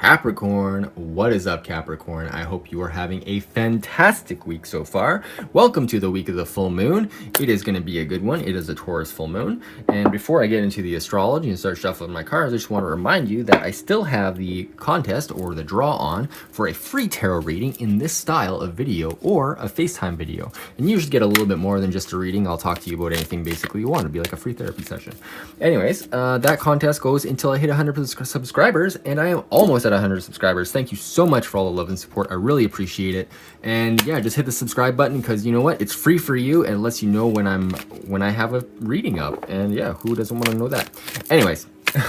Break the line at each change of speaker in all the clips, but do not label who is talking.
Capricorn. What is up, Capricorn? I hope you are having a fantastic week so far. Welcome to the week of the full moon. It is going to be a good one. It is a Taurus full moon. And before I get into the astrology and start shuffling my cards, I just want to remind you that I still have the contest or the draw on for a free tarot reading in this style of video or a FaceTime video. And you usually get a little bit more than just a reading. I'll talk to you about anything basically you want. It'd be like a free therapy session. Anyways, that contest goes until I hit 100 subscribers, and I am almost at 100 subscribers. Thank you so much for all the love and support. I really appreciate it. And yeah, just hit the subscribe button because you know what? It's free for you and it lets you know when I have a reading up. And yeah, who doesn't want to know that? Anyways,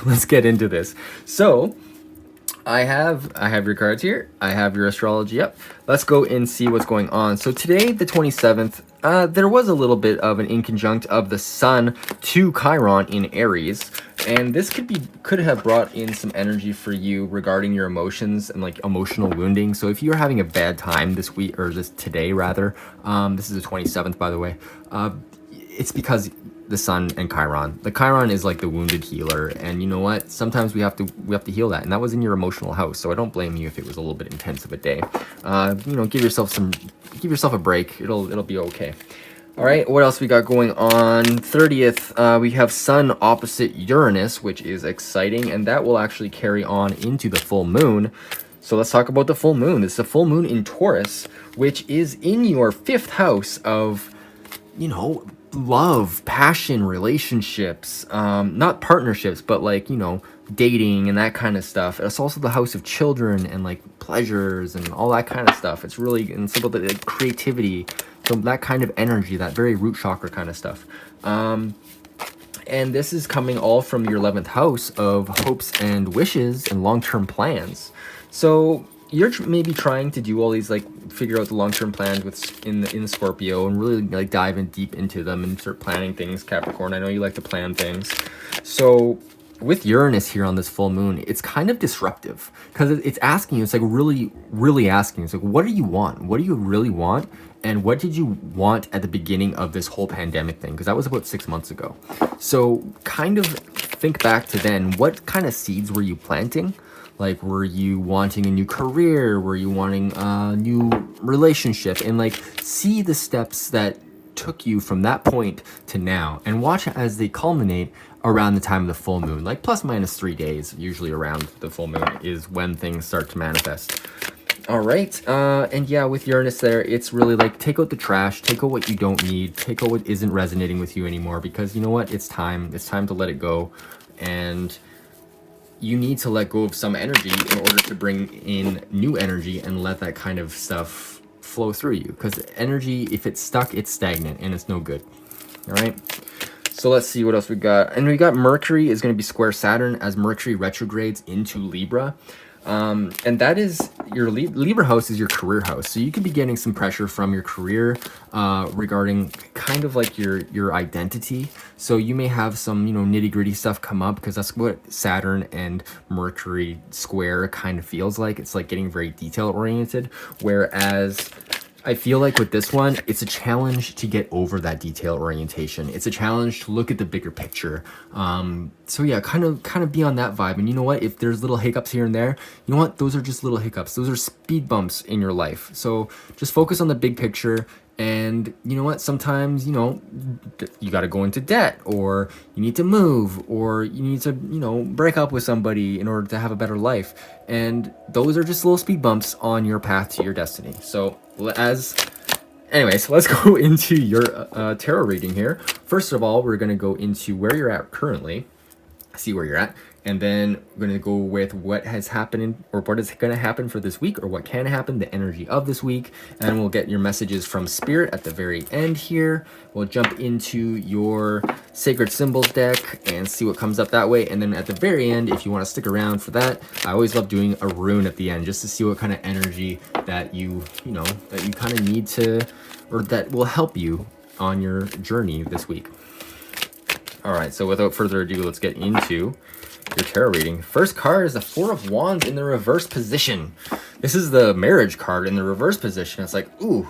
let's get into this. So I have your cards here. I have your astrology up. Let's go and see what's going on. So today, the 27th, there was a little bit of an inconjunct of the sun to Chiron in Aries. And this could have brought in some energy for you regarding your emotions and like emotional wounding. So if you're having a bad time this week, or today rather, this is the 27th, by the way, it's because the sun and Chiron. The Chiron is like the wounded healer, and you know what? Sometimes we have to heal that, and that was in your emotional house. So I don't blame you if it was a little bit intense of a day. You know, give yourself a break. It'll be okay. All right, what else we got going on? 30th, we have Sun opposite Uranus, which is exciting, and that will actually carry on into the full moon. So let's talk about the full moon. This is a full moon in Taurus, which is in your 5th house of, you know, love, passion, relationships, not partnerships, but like, you know, dating and that kind of stuff. It's also the house of children and like pleasures and all that kind of stuff. It's really, and it's about the creativity, so that kind of energy, that very root chakra kind of stuff. And this is coming all from your 11th house of hopes and wishes and long-term plans. So you're maybe trying to do all these, like, figure out the long-term plans in Scorpio and really like dive in deep into them and start planning things, Capricorn. I know you like to plan things. So with Uranus here on this full moon, it's kind of disruptive because it's asking you, it's like really asking. It's like, what do you want? What do you really want? And what did you want at the beginning of this whole pandemic thing? Because that was about 6 months ago. So kind of think back to then. What kind of seeds were you planting? Like, were you wanting a new career? Were you wanting a new relationship? And like, see the steps that took you from that point to now, and watch as they culminate around the time of the full moon. Like plus minus 3 days, usually around the full moon is when things start to manifest. All right, and yeah, with Uranus there, it's really like, take out the trash, take out what you don't need, take out what isn't resonating with you anymore, because you know what? It's time to let it go. And you need to let go of some energy in order to bring in new energy and let that kind of stuff flow through you. Because energy, if it's stuck, it's stagnant and it's no good. All right. So let's see what else we got. And we got Mercury is going to be square Saturn as Mercury retrogrades into Libra. And that is your Libra house is your career house. So you could be getting some pressure from your career regarding kind of like your identity. So you may have some, you know, nitty gritty stuff come up because that's what Saturn and Mercury square kind of feels like. It's like getting very detail oriented. Whereas I feel like with this one, it's a challenge to get over that detail orientation. It's a challenge to look at the bigger picture. So yeah, kind of be on that vibe. And you know what? If there's little hiccups here and there, you know what? Those are just little hiccups. Those are speed bumps in your life. So just focus on the big picture. And you know what? Sometimes, you know, you got to go into debt, or you need to move, or you need to, you know, break up with somebody in order to have a better life. And those are just little speed bumps on your path to your destiny. So anyways, let's go into your tarot reading here. First of all, we're going to go into where you're at currently, see where you're at. And then we're going to go with what has happened or what is going to happen for this week, or what can happen, the energy of this week. And we'll get your messages from Spirit at the very end here. We'll jump into your Sacred Symbols deck and see what comes up that way. And then at the very end, if you want to stick around for that, I always love doing a rune at the end just to see what kind of energy that you kind of need to, or that will help you on your journey this week. All right, so without further ado, let's get into your tarot reading. First card is the Four of Wands in the reverse position. This is the marriage card in the reverse position. It's like, ooh,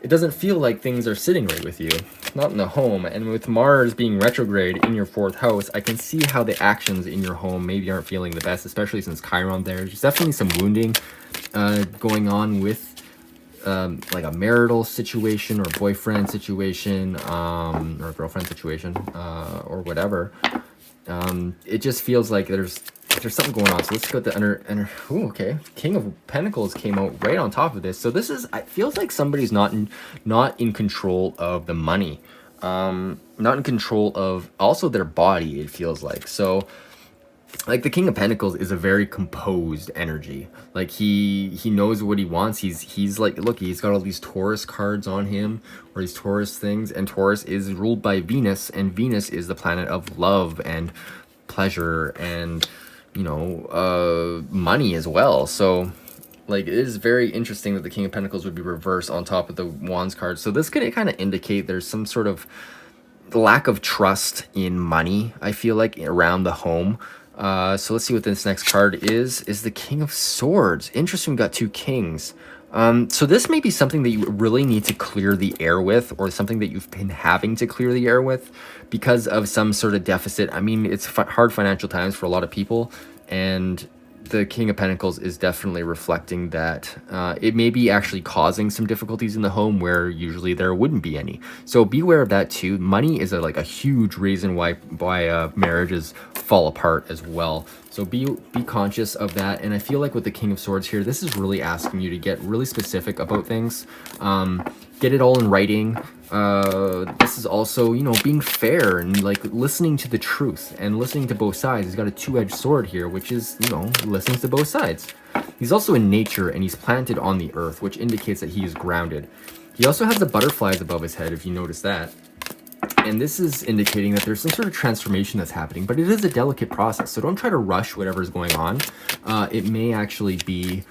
it doesn't feel like things are sitting right with you, not in the home. And with Mars being retrograde in your 4th house, I can see how the actions in your home maybe aren't feeling the best, especially since Chiron there. There's definitely some wounding going on with like a marital situation or boyfriend situation or girlfriend situation or whatever. It just feels like there's something going on. So let's go with the under ooh, okay. King of Pentacles came out right on top of this. So this is, it feels like somebody's not in control of the money. Not in control of also their body, it feels like. So like the King of Pentacles is a very composed energy. Like he knows what he wants. He's like, look, he's got all these Taurus cards on him, or these Taurus things, and Taurus is ruled by Venus, and Venus is the planet of love and pleasure and, you know, money as well. So like it is very interesting that the King of Pentacles would be reversed on top of the Wands card. So this could kind of indicate there's some sort of lack of trust in money, I feel like, around the home. So let's see what this next card is the King of Swords. Interesting, we got 2 kings. So this may be something that you really need to clear the air with, or something that you've been having to clear the air with because of some sort of deficit. I mean, it's hard financial times for a lot of people, and the King of Pentacles is definitely reflecting that it may be actually causing some difficulties in the home where usually there wouldn't be any. So beware of that too. Money is like a huge reason why marriages fall apart as well. So be conscious of that. And I feel like with the King of Swords here, this is really asking you to get really specific about things. Get it all in writing. This is also, you know, being fair and like listening to the truth and listening to both sides. He's got a 2-edged sword here, which is, you know, listening to both sides. He's also in nature, and he's planted on the earth, which indicates that he is grounded. He also has the butterflies above his head, if you notice that. And this is indicating that there's some sort of transformation that's happening, but it is a delicate process. So don't try to rush whatever's going on. It may actually be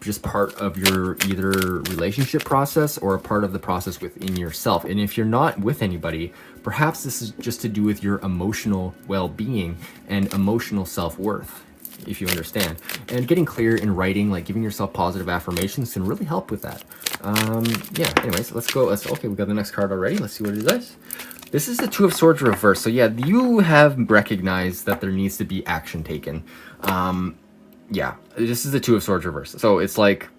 just part of your either relationship process or a part of the process within yourself. And if you're not with anybody, perhaps this is just to do with your emotional well-being and emotional self-worth, if you understand. And getting clear in writing, like giving yourself positive affirmations, can really help with that. Yeah, anyways, let's go. Okay, we got the next card already. Let's see what it is. This is the 2 of Swords reversed. So yeah, you have recognized that there needs to be action taken. Yeah, this is the 2 of Swords reversed. So it's like,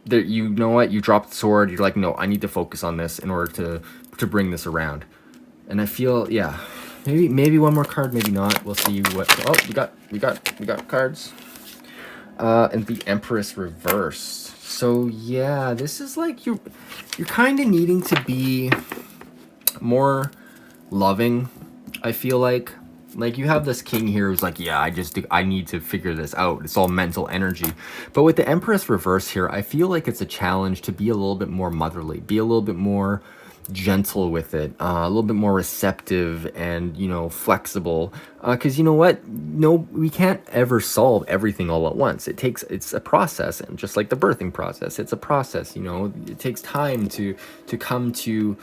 you know what, you dropped the sword, you're like, no, I need to focus on this in order to bring this around. And I feel, yeah, maybe one more card, maybe not. We'll see what, oh, we got cards. And the Empress reversed. So yeah, this is like, you're kind of needing to be more loving, I feel like. Like you have this king here who's like, yeah, I need to figure this out. It's all mental energy. But with the Empress reverse here, I feel like it's a challenge to be a little bit more motherly, be a little bit more gentle with it, a little bit more receptive and, you know, flexible. Because you know what? No, we can't ever solve everything all at once. It's a process, and just like the birthing process, it's a process, you know. It takes time to come to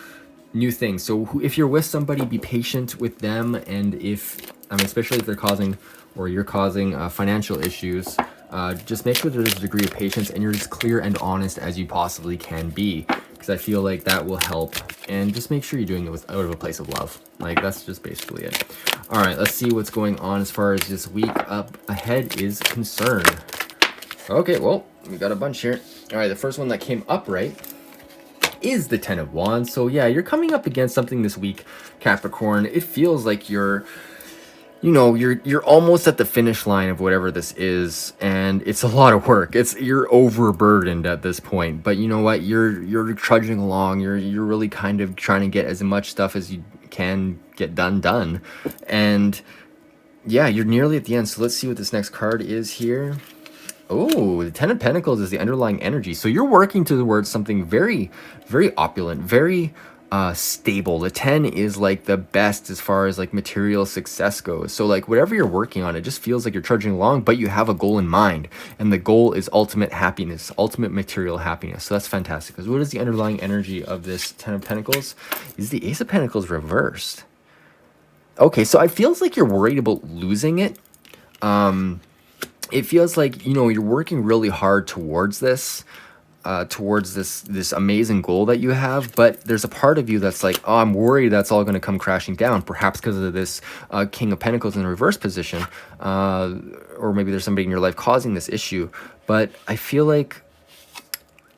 new things. So if you're with somebody, be patient with them. And if, especially if they're causing, or you're causing financial issues, just make sure there's a degree of patience and you're as clear and honest as you possibly can be, because I feel like that will help. And just make sure you're doing it out of a place of love. Like, that's just basically it. All right, let's see what's going on as far as this week up ahead is concerned. Okay, well, we got a bunch here. All right, the first one that came up right is the 10 of Wands. So yeah, you're coming up against something this week, Capricorn. It feels like you're almost at the finish line of whatever this is, and it's a lot of work. You're overburdened at this point, but you know what? You're trudging along. You're really kind of trying to get as much stuff as you can get done. And yeah, you're nearly at the end. So let's see what this next card is here. Oh, the 10 of Pentacles is the underlying energy. So you're working towards something very, very opulent, very stable. The 10 is like the best as far as like material success goes. So like whatever you're working on, it just feels like you're trudging along, but you have a goal in mind. And the goal is ultimate happiness, ultimate material happiness. So that's fantastic. Because what is the underlying energy of this 10 of Pentacles? Is the Ace of Pentacles reversed. Okay, so it feels like you're worried about losing it. It feels like, you know, you're working really hard towards this. towards this amazing goal that you have, but there's a part of you that's like, oh, I'm worried that's all going to come crashing down, perhaps because of this King of Pentacles in the reverse position, or maybe there's somebody in your life causing this issue. But I feel like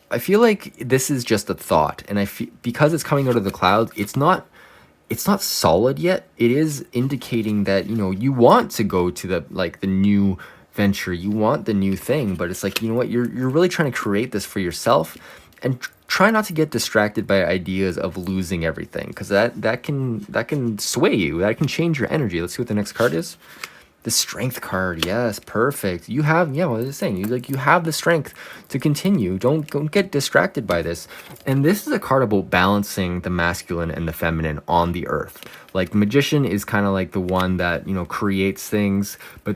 this is just a thought, and because it's coming out of the clouds, it's not solid yet. It is indicating that, you know, you want to go to the new venture, you want the new thing, but it's like, you know what, you're really trying to create this for yourself, and try not to get distracted by ideas of losing everything, because that can sway you, that can change your energy. Let's see what the next card is. The Strength card. Yes, perfect. You have, yeah, what I was saying, you have the strength to continue. Don't get distracted by this. And this is a card about balancing the masculine and the feminine on the earth. Like, the Magician is kind of like the one that, you know, creates things, but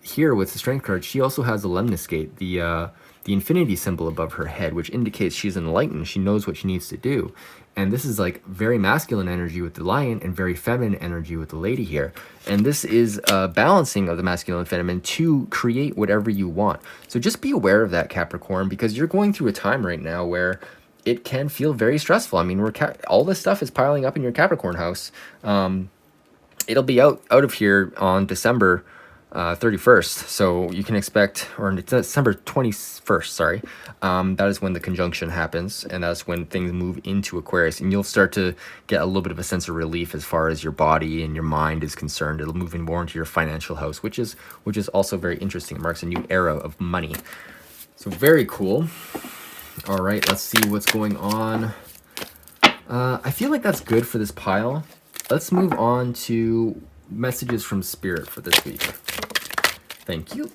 here with the Strength card, she also has the Lemniscate, the infinity symbol above her head, which indicates she's enlightened. She knows what she needs to do. And this is like very masculine energy with the Lion and very feminine energy with the Lady here. And this is a balancing of the masculine and feminine to create whatever you want. So just be aware of that, Capricorn, because you're going through a time right now where it can feel very stressful. I mean, all this stuff is piling up in your Capricorn house. It'll be out of here on December 31st, so you can expect, or December 21st, sorry, that is when the conjunction happens, and that's when things move into Aquarius, and you'll start to get a little bit of a sense of relief as far as your body and your mind is concerned. It'll move in more into your financial house, which is also very interesting. It marks a new era of money, so very cool. All right, let's see what's going on. I feel like that's good for this pile. Let's move on to messages from Spirit for this week. Thank you.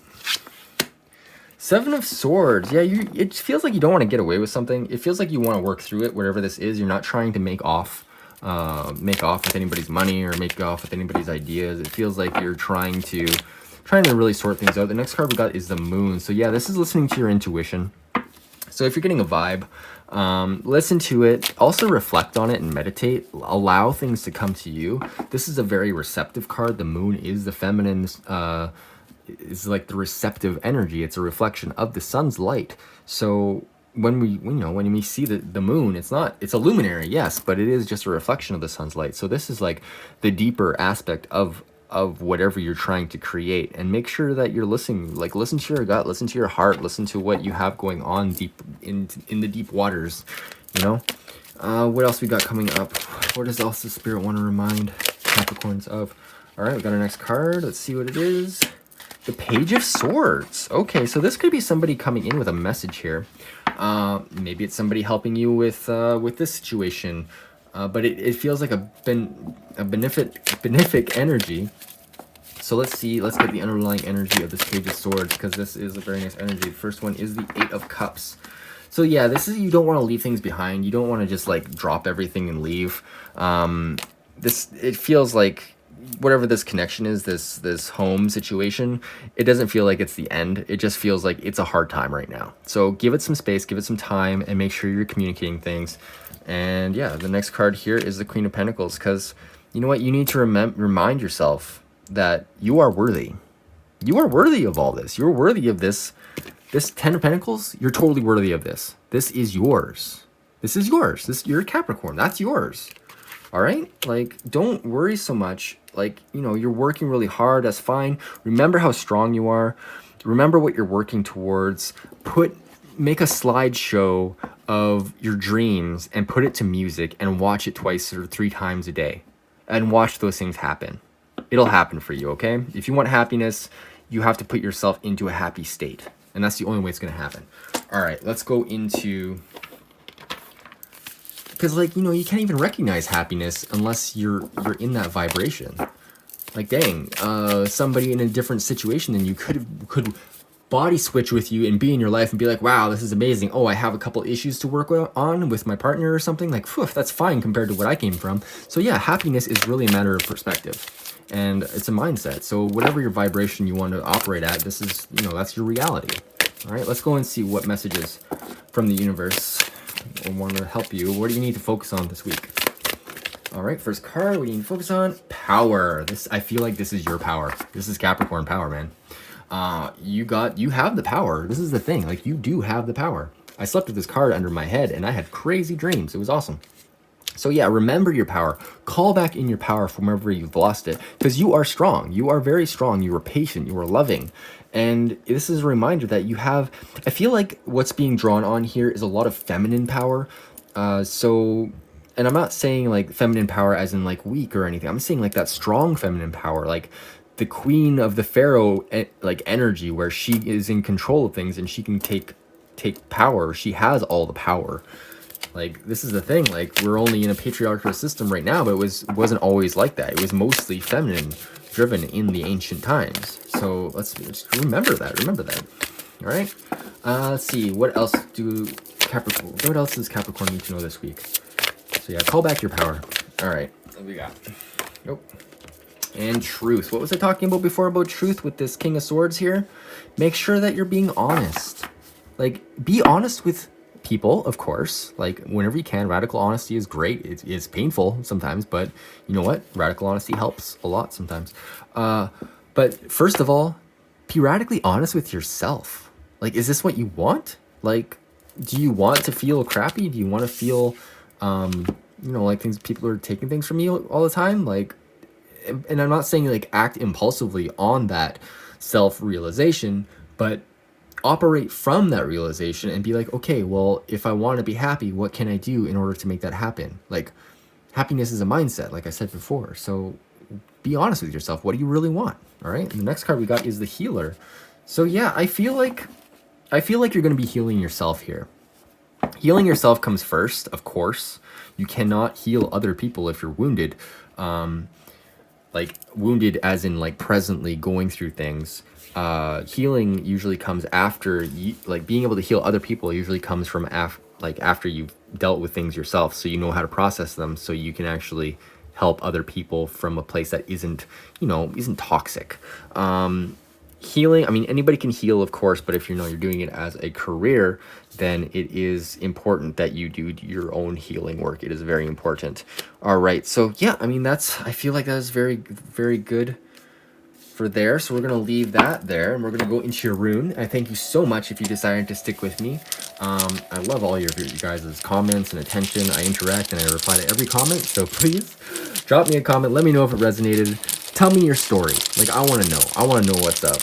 Seven of Swords. Yeah, it feels like you don't want to get away with something. It feels like you want to work through it, whatever this is. You're not trying to make off with anybody's money or make off with anybody's ideas. It feels like you're trying to really sort things out. The next card we got is the Moon. So yeah, this is listening to your intuition. So if you're getting a vibe, listen to it, also reflect on it and meditate, allow things to come to you. This is a very receptive card. The Moon is the feminine, is like the receptive energy. It's a reflection of the sun's light. So when we see the moon, it's a luminary, yes, but it is just a reflection of the sun's light. So this is like the deeper aspect of whatever you're trying to create, and make sure that you're listening. Like, listen to your gut, listen to your heart, listen to what you have going on deep in the deep waters, you know. What else we got coming up? What does also Spirit want to remind Capricorns of? All right, we got our next card. Let's see what it is. The Page of Swords. Okay, so this could be somebody coming in with a message here. Maybe it's somebody helping you with this situation. But it feels like a benefic energy. So let's see. Let's get the underlying energy of this Page of Swords, because this is a very nice energy. The first one is the Eight of Cups. So yeah, this is, you don't want to leave things behind. You don't want to just like drop everything and leave. It feels like whatever this connection is, this home situation, it doesn't feel like it's the end. It just feels like it's a hard time right now. So give it some space, give it some time, and make sure you're communicating things. And yeah, the next card here is the Queen of Pentacles, because you know what? You need to remind yourself that you are worthy. You are worthy of all this. You're worthy of this. This Ten of Pentacles, you're totally worthy of this. This is yours. This is yours. You're a Capricorn. That's yours. All right? Like, don't worry so much. Like, you know, you're working really hard. That's fine. Remember how strong you are. Remember what you're working towards. Make a slideshow of your dreams and put it to music and watch it 2 or 3 times a day and watch those things happen. It'll happen for you, okay? If you want happiness, you have to put yourself into a happy state, and that's the only way it's going to happen. All right, let's go into, because, like, you know, you can't even recognize happiness unless you're in that vibration. Like, dang, somebody in a different situation than you could body switch with you and be in your life and be like, wow, this is amazing. Oh, I have a couple issues to work on with my partner or something. Like, phew, that's fine compared to what I came from. So yeah, happiness is really a matter of perspective, and it's a mindset. So whatever your vibration you want to operate at, this is, you know, that's your reality. All right, let's go and see what messages from the universe want to help you. What do you need to focus on this week? All right, first card, what do you need to focus on? Power. I feel like this is your power. This is Capricorn power, man. You have the power. This is the thing. Like, you do have the power. I slept with this card under my head and I had crazy dreams. It was awesome. So yeah, remember your power. Call back in your power from wherever you've lost it, because you are strong. You are very strong. You are patient. You are loving. And this is a reminder that you have, I feel like what's being drawn on here is a lot of feminine power. And I'm not saying like feminine power as in like weak or anything. I'm saying like that strong feminine power, like the queen of the pharaoh, like energy, where she is in control of things and she can take power. She has all the power. Like, this is the thing, like, we're only in a patriarchal system right now, but it wasn't always like that. It was mostly feminine driven in the ancient times. So let's just remember that. All right. Let's see. What else does Capricorn need to know this week? So yeah, call back your power. All right. What we got? Nope. And truth. What was I talking about before about truth with this King of Swords here? Make sure that you're being honest. Like, be honest with people, of course. Like, whenever you can. Radical honesty is great. It's painful sometimes, but you know what? Radical honesty helps a lot sometimes. But first of all, be radically honest with yourself. Like, is this what you want? Like, do you want to feel crappy? Do you want to feel, like people are taking things from you all the time? Like, and I'm not saying like act impulsively on that self-realization, but operate from that realization and be like, okay, well, if I want to be happy, what can I do in order to make that happen? Like, happiness is a mindset, like I said before. So be honest with yourself. What do you really want? All right. And the next card we got is the healer. So yeah, I feel like you're going to be healing yourself here. Healing yourself comes first, of course. You cannot heal other people if you're wounded. Like wounded as in like presently going through things. Healing usually comes after you, like being able to heal other people usually comes from after you've dealt with things yourself, so you know how to process them, so you can actually help other people from a place that isn't toxic. Healing, I mean, anybody can heal, of course, but if you're doing it as a career, then it is important that you do your own healing work. It is very important. All right, so yeah, I mean, I feel like that is very, very good for there. So we're going to leave that there, and we're going to go into your rune. I thank you so much if you decided to stick with me. I love all you guys' comments and attention. I interact and I reply to every comment, so please drop me a comment. Let me know if it resonated. Tell me your story. Like, I want to know. I want to know what's up.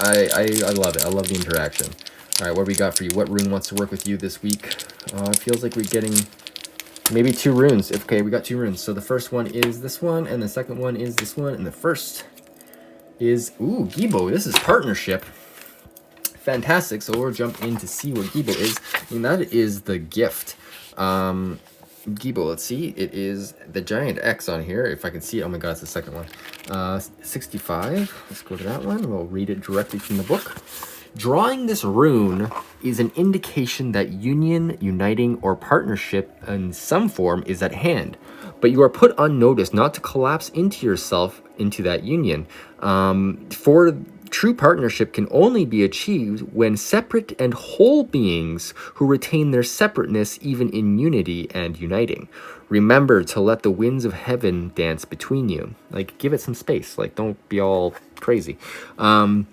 I love it. I love the interaction. All right, what we got for you? What rune wants to work with you this week? It feels like we're getting maybe 2 runes. Okay, we got 2 runes. So the first one is this one, and the second one is this one, and the first is, ooh, Gibo. This is partnership. Fantastic. So we'll jump in to see what Gibo is. And that is the gift. Gibo, let's see. It is the giant X on here. If I can see it. Oh my god, it's the second one. 65. Let's go to that one. We'll read it directly from the book. Drawing this rune is an indication that union, uniting, or partnership in some form is at hand. But you are put on notice not to collapse into yourself into that union. For true partnership can only be achieved when separate and whole beings who retain their separateness even in unity and uniting. Remember to let the winds of heaven dance between you. Like, give it some space. Like, don't be all crazy. I'm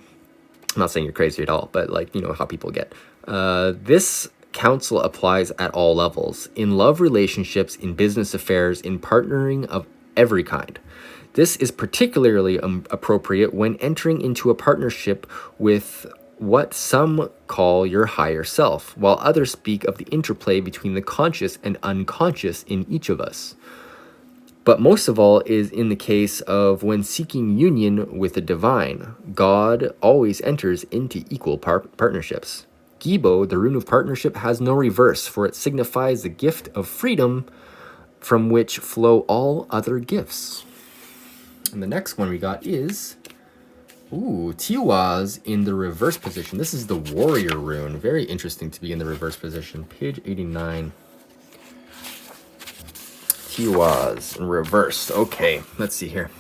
not saying you're crazy at all, but like, you know how people get. This counsel applies at all levels, in love relationships, in business affairs, in partnering of every kind. This is particularly appropriate when entering into a partnership with what some call your higher self, while others speak of the interplay between the conscious and unconscious in each of us. But most of all is in the case of when seeking union with the divine. God always enters into equal partnerships. Gibo, the rune of partnership, has no reverse, for it signifies the gift of freedom from which flow all other gifts. And the next one we got is, ooh, Tiwaz in the reverse position. This is the warrior rune. Very interesting to be in the reverse position. Page 89. Tiwaz in reverse. Okay, let's see here.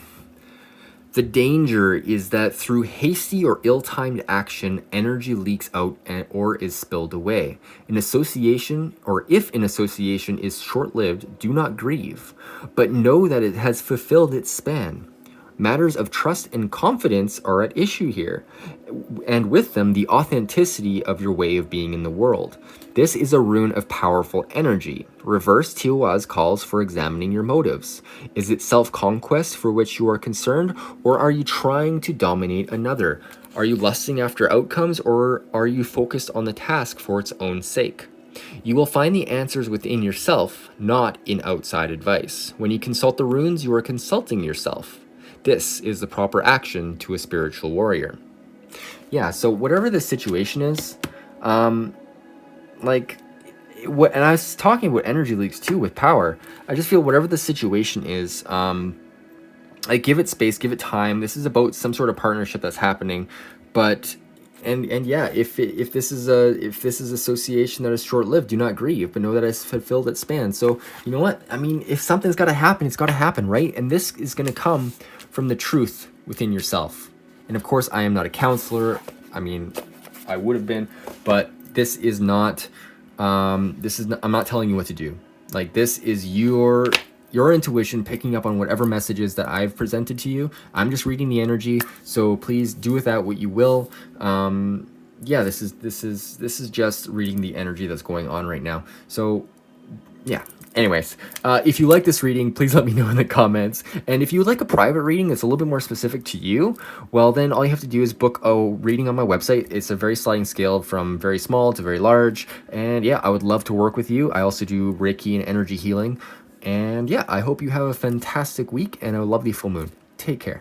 The danger is that through hasty or ill-timed action, energy leaks out or is spilled away. An association, or if an association is short-lived, do not grieve, but know that it has fulfilled its span. Matters of trust and confidence are at issue here, and with them, the authenticity of your way of being in the world. This is a rune of powerful energy. Reverse Tiwaz calls for examining your motives. Is it self-conquest for which you are concerned, or are you trying to dominate another? Are you lusting after outcomes, or are you focused on the task for its own sake? You will find the answers within yourself, not in outside advice. When you consult the runes, you are consulting yourself. This is the proper action to a spiritual warrior. Yeah, so whatever the situation is, like, what, and I was talking about energy leaks too with power. I just feel whatever the situation is, like, give it space, give it time. This is about some sort of partnership that's happening, but and yeah, if this is association that is short-lived, do not grieve, but know that it's fulfilled its span. So you know what I mean. If something's got to happen, it's got to happen, right? And this is going to come from the truth within yourself. And of course, I am not a counselor. I mean, I would have been, but this is not. I'm not telling you what to do. Like, this is your intuition picking up on whatever messages that I've presented to you. I'm just reading the energy, so please do with that what you will. Yeah, this is just reading the energy that's going on right now. So yeah. Anyways, if you like this reading, please let me know in the comments. And if you would like a private reading that's a little bit more specific to you, well, then all you have to do is book a reading on my website. It's a very sliding scale from very small to very large. And yeah, I would love to work with you. I also do Reiki and energy healing. And yeah, I hope you have a fantastic week and a lovely full moon. Take care.